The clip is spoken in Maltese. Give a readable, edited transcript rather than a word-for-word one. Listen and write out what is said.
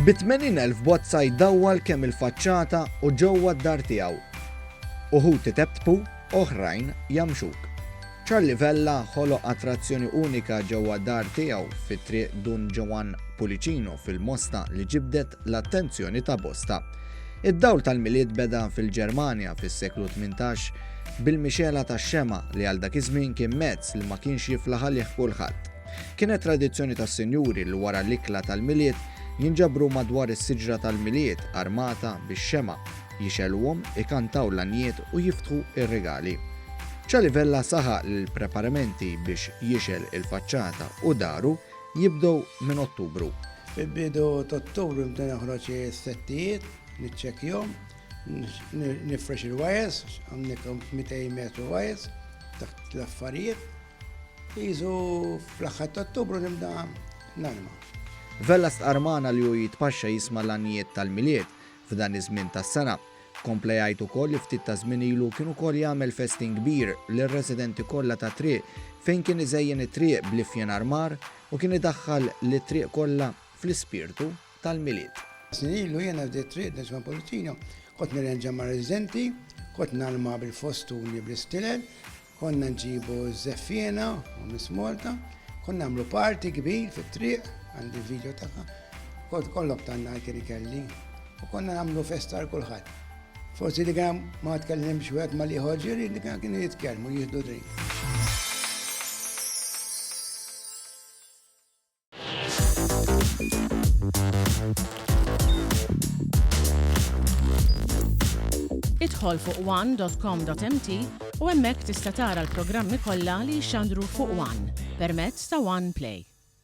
B'80,000 bozza jdawwal kemm il-faċċata u ġewwa d-dar tiegħu. Uħud itebtbu, oħrajn jamxuk. Charlie Vella ħoloq attrazzjoni unika ġewwa d-dar tiegħu fit-triq Dun Juan Pulicino fil-Mosta li ġibdet l-attenzjoni ta' bosta. Id-dawl tal-milied beda fil-Ġermanja fis-seklu 18 bil-mixela tax-xema li għal dak iż-żmien kien mezz li ma kienx jiflaħ għalih kulħadd. Kienet tradizzjoni tas-sinjuri li wara l-ikla tal-milied jinġabru madwar is-siġra tal-milied armata bix-xema, jixelwhom, ikantaw l-anijiet u jiftħu ir-regali. Charlie Vella saħaq l-preparamenti biex jixel il-faċċata u daru jibdew minn Ottubru. Fil-bidu ta' Ottubru bdejna noħroġ is-settijiet, niċċekkjahom, nifresh il-wires, għamnek 200 metru wires taħt l-affarijiet. Jiżu fl-aħħar ta' Ottubru nibda narma. Vella stqarmana li hu jitpaxxa jisma' l-anijiet tal-milied f'dan iż-żmien tas-sena. Kompla jgħid ukoll li ftit ta' żmien ilu kien ukoll jagħmel festin kbir lir-residenti kollha ta' triq fejn kien iżejjen it-triq blifjen armar u kien idaħħal lit-triq kollha fl-ispirtu tal-milied. Snin ilu jiena f'dit triq Juan Pulicino, kont nirranġa ma' residenti, kont nalma bil-fostuni bl-istilel, konna nġibu żeffjena u Miss Malta, konna nagħmlu party kbir fit-triq, għandi video tagħha, kont kollok tanna kien ikelli u konna nagħmlu festa għal kulħadd. Forsi li kien ma tkellimx wieħed ma liħor ġieri li kienu jitkellmu jieħdu drink. Idħol fuq one.com.mt u hemmhekk tista' tara l-programmi kollha li jxandru fuq One permezz ta' One Play.